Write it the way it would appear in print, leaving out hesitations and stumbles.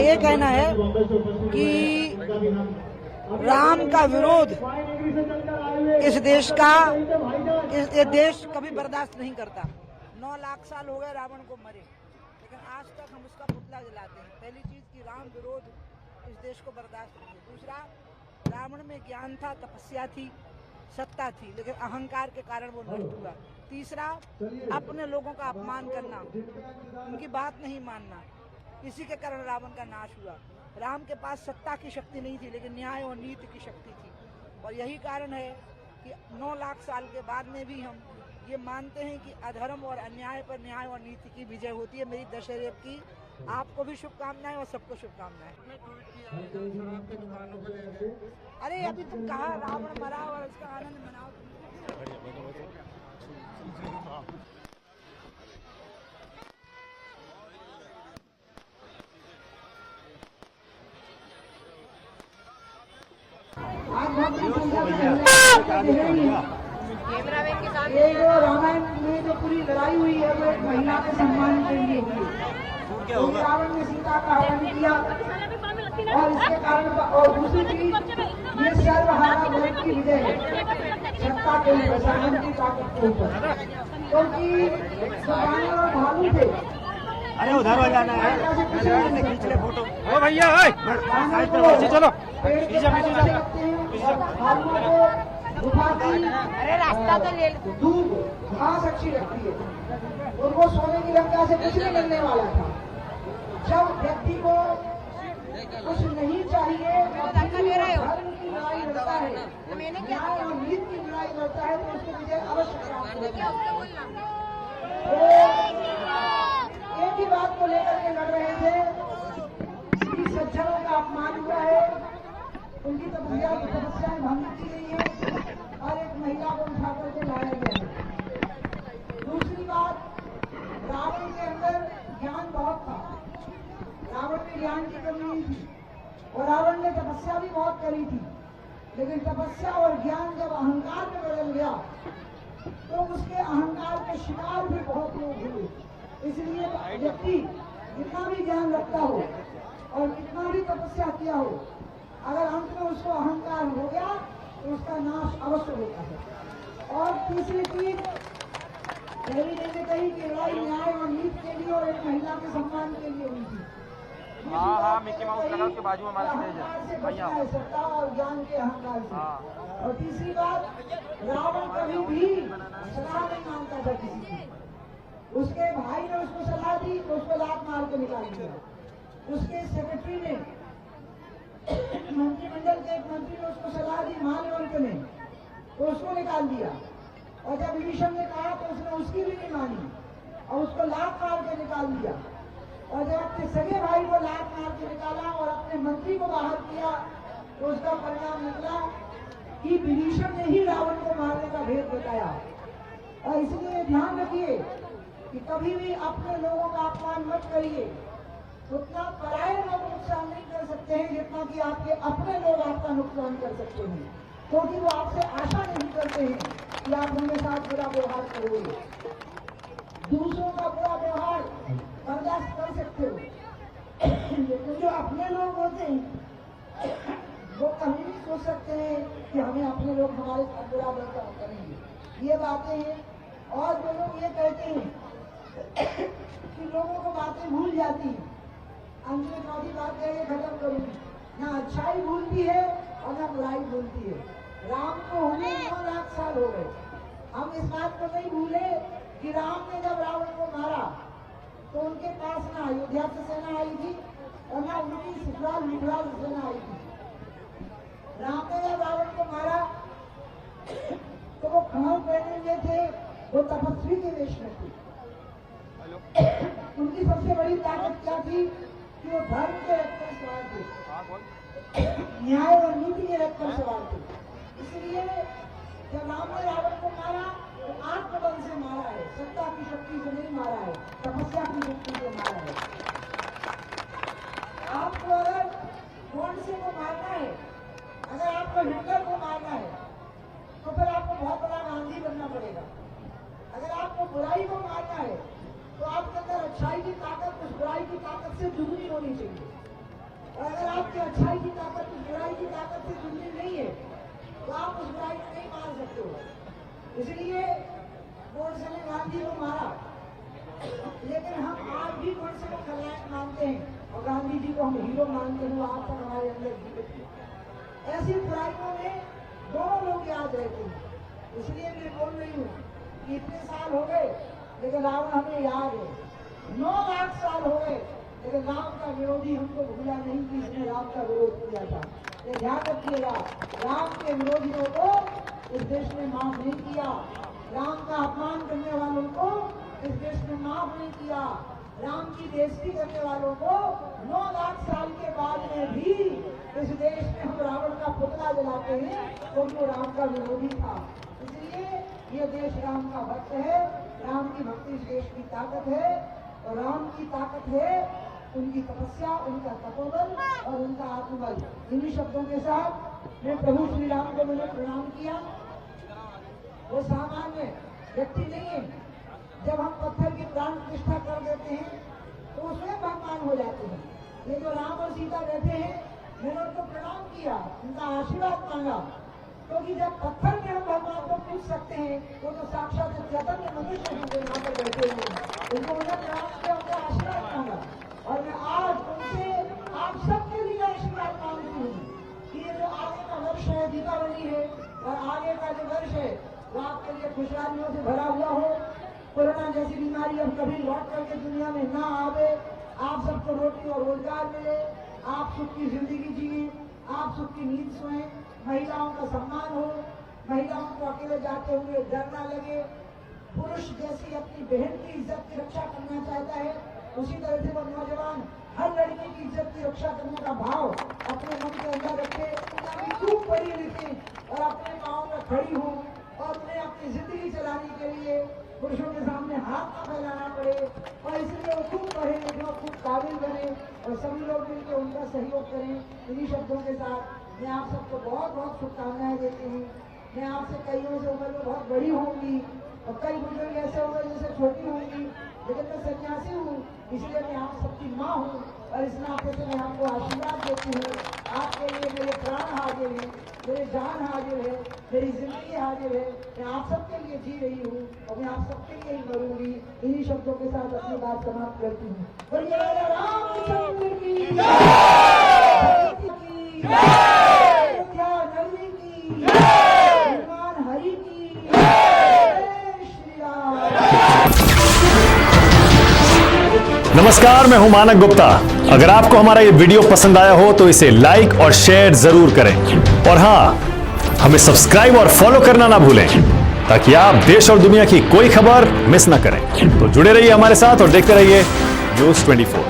ये कहना है कि राम का विरोध इस देश का ये देश कभी बर्दाश्त नहीं करता। 9 लाख साल हो गए रावण को मरे, लेकिन आज तक हम उसका पुतला जलाते हैं। पहली चीज कि राम विरोध इस देश को बर्दाश्त नहीं है। दूसरा, रावण में ज्ञान था, तपस्या थी, सत्ता थी, लेकिन अहंकार के कारण वो नष्ट हुआ। तीसरा, अपने लोगों का अपमान करना, उनकी बात नहीं मानना, इसी के कारण रावण का नाश हुआ। राम के पास सत्ता की शक्ति नहीं थी, लेकिन न्याय और नीति की शक्ति थी। और यही कारण है कि 9 लाख साल के बाद में भी हम ये मानते हैं कि अधर्म और अन्याय पर न्याय और नीति की विजय होती है। मेरी दशहरे की आपको भी शुभकामनाएं और सबको शुभकामनाएं। अरे अभी तुम कहा रावण मरा और उसका आनंद मनाओ। ये जो रामायण में जो पूरी लड़ाई हुई है वो एक महिला के सम्मान के लिए हुई है। रावण ने सीता का हरण किया और इसके कारण, और दूसरी चीज ये सर्वहारा वर्ग की विजय है सत्ता के ऊपर, शासन की ताकत के ऊपर। क्योंकि वानर और भालू थे, अरे उधर हो जाना है, खींच ले फोटो। ओ भैया चलो अरे रास्ता तो ले, दूध घास अच्छी लगती है, उनको सोने की लंका से कुछ नहीं मिलने वाला था। जब व्यक्ति को कुछ नहीं चाहिए, धर्म की लड़ाई लड़ता है, न्याय और नीति की लड़ाई लड़ता है, तो उसको विजय अवश्य प्राप्त होती है। एक ही बात को लेकर के लड़ रहे थे कि सज्जनों का अपमान हुआ है, उनकी तपस्या भंग की गई है और एक महिला को उठा करके लाया गया है। दूसरी बात, रावण के अंदर ज्ञान बहुत था, रावण में ज्ञान की कमी नहीं थी और रावण ने तपस्या भी बहुत करी थी, लेकिन तपस्या और ज्ञान जब अहंकार में बदल गया तो उसके अहंकार के शिकार भी बहुत लोग हुए। इसलिए व्यक्ति जितना भी ज्ञान रखता हो और कितना भी तपस्या किया हो, अगर अंत में उसको अहंकार हो गया तो उसका नाश अवश्य होता है। और तीसरी चीज देवी जी ने कही कि लड़ाई न्याय और नीति के लिए और एक महिला के सम्मान के लिए हुई थी। हाँ, मिक्की माउस लगा उसके बाजू में हमारा स्टेज है, सत्ता और ज्ञान के अहंकार से। और तीसरी बात, रावण कभी भी सलाह नहीं मानता था किसी की। उसके भाई ने उसको सलाह दी तो उसको लात मार के निकाल दिया। उसके सेक्रेटरी ने, मंत्रिमंडल के एक मंत्री ने उसको सलाह दी, माल्यवंत ने, तो उसको निकाल दिया। और जब विभीषण ने कहा तो उसने उसकी भी नहीं मानी और उसको लात मार के निकाल दिया। और जब अपने सगे भाई को लात मार के निकाला और अपने मंत्री को बाहर किया तो उसका परिणाम निकला कि विभीषण ने ही रावण को मारने का भेद बताया। और इसलिए ध्यान रखिए कि कभी भी अपने लोगों का अपमान मत करिए। उतना पराये लोग नुकसान नहीं कर सकते हैं जितना कि आपके अपने लोग आपका नुकसान कर सकते हैं, क्योंकि वो आपसे आशा नहीं करते हैं कि आप उनके साथ बुरा व्यवहार करोगे। दूसरों का बुरा व्यवहार बर्दाश्त कर सकते हो, लेकिन जो अपने लोग होते हैं वो कभी नहीं सोच सकते हैं कि हमें अपने लोग हमारे साथ बुरा व्यवहार करेंगे। ये बातें हैं। और जो लोग ये कहते हैं कि लोगों को बातें भूल जाती हैं, अंत में चौथी बात कह के खत्म करूंगी, ना अच्छाई भूलती है और ना बुराई भूलती है। राम को होने 9 लाख साल हो गए, हम इस बात को नहीं भूले कि राम ने जब रावण को मारा तो उनके पास ना अयोध्या से सेना आई थी और ना उनकी ससुराल मुगलाल सेना आई थी। राम ने जब रावण को मारा तो वो खड़ाऊ पहने हुए थे, वो तपस्वी के वेश में थे। उनकी सबसे बड़ी ताकत क्या थी कि वो धर्म के रथ पर सवार थे, न्याय और नीति के रथ पर सवार थे। इसलिए जब राम ने रावण को मारा तो आत्मबल से मारा है, सत्ता की शक्ति से नहीं मारा है, तपस्या की शक्ति से मारा है। आपको अगर गोडसे को मारना है, अगर आपको हिटलर को मारना है तो फिर आपको बहुत बड़ा गांधी बनना पड़ेगा। अगर आपको बुराई को मारना है तो आपके अंदर अच्छाई की ताकत उस बुराई की ताकत से दुगनी होनी चाहिए। और अगर आपकी अच्छाई की ताकत उस बुराई की ताकत से जुड़नी नहीं है तो आप उस बुराई को नहीं मार सकते हो। इसलिए गोडसे ने गांधी को मारा, लेकिन हम आज भी गोडसे को खलनायक मानते हैं और गांधी जी को हम हीरो मानते हैं। आज तक हमारे अंदर जीवित है। ऐसी बुराइयों में दोनों लोग याद रहते हैं। इसलिए मैं बोल रही हूँ कि इतने साल हो गए लेकिन रावण हमें याद है। 9 लाख साल हो गए लेकिन राम का विरोधी हमको भूला नहीं कि इसने राम का विरोध किया था। ये ध्यान रखिएगा, राम के विरोधियों को इस देश ने माफ नहीं किया। राम का अपमान करने वालों को इस देश ने माफ नहीं किया। राम की बेइज्जती करने वालों को 9 लाख साल के बाद में भी इस देश में हम रावण का पुतला जलाते हैं क्योंकि वो राम का विरोधी था। इसलिए ये देश राम का भक्त है। राम की भक्ति इस देश की ताकत है और राम की ताकत है उनकी तपस्या, उनका तपोबल और उनका आत्मबल। इन्हीं शब्दों के साथ मैं प्रभु श्री राम को मैंने प्रणाम किया। वो सामान्य व्यक्ति नहीं है। जब हम पत्थर की प्राण प्रतिष्ठा कर देते हैं तो उसमें भगवान हो जाते हैं। ये जो राम और सीता बैठे हैं, मैंने उनको प्रणाम किया, उनका आशीर्वाद मांगा, क्योंकि जब पत्थर में हम भगवान को पूछ सकते हैं वो तो साक्षात चैतन्य मनुष्य हैं जो यहाँ पर बैठे हुए। उनको मैंने प्रणाम किया, उनका आशीर्वाद मांगा और मैं आज उनसे आप सबके लिए आशीर्वाद मांगती हूँ कि ये जो आगे का वर्ष है, दीपावली है और आगे का जो वर्ष है वो आपके लिए खुशहालियों से भरा हुआ हो। कोरोना जैसी बीमारी अब कभी लौट करके दुनिया में ना आवे। आप सबको रोटी और रोजगार मिले, आप सुख की जिंदगी जिए, आप सुख की नींद सोएं, महिलाओं का सम्मान हो, महिलाओं को अकेले जाते हुए डर ना लगे। पुरुष जैसी अपनी बहन की इज्जत की रक्षा करना चाहता है, उसी तरह से वो नौजवान हर लड़की की इज्जत की रक्षा करने का भाव अपने मन के अंदर रखे, ताकि खूब पढ़ी लिखी और अपने पाँव में खड़ी हो और उन्हें अपनी जिंदगी चलाने के लिए पुरुषों के सामने हाथ न फैलाना पड़े। और इसलिए वो खूब पढ़े लिखे और खूब काबिल बने और सभी लोग मिलकर उनका सहयोग करें। इन्हीं शब्दों के साथ मैं आप सबको बहुत बहुत शुभकामनाएं देती हूँ। मैं आपसे कईयों से उम्र में बहुत बड़ी होंगी और कई बुजुर्ग ऐसे होंगे जिनसे छोटी होंगी, लेकिन मैं सन्यासी हूँ, इसलिए मैं आप सबकी माँ हूँ और इस नाते से मैं आपको आशीर्वाद देती हूँ। आपके लिए मेरे प्राण हाजिर हैं, मेरे जान हाजिर है, मेरी जिंदगी हाजिर है। मैं आप सबके लिए जी रही हूँ और मैं आप सबके लिए ही मरूंगी। इन्हीं शब्दों के साथ अपनी बात समाप्त करती हूँ। बोलिए रामचंद्र की जय, की अयोध्या नगरी की जय, भगवान हरि की जय, श्री राम। नमस्कार, मैं हूं मानक गुप्ता। अगर आपको हमारा ये वीडियो पसंद आया हो तो इसे लाइक और शेयर जरूर करें और हां, हमें सब्सक्राइब और फॉलो करना ना भूलें ताकि आप देश और दुनिया की कोई खबर मिस ना करें। तो जुड़े रहिए हमारे साथ और देखते रहिए न्यूज़ 24।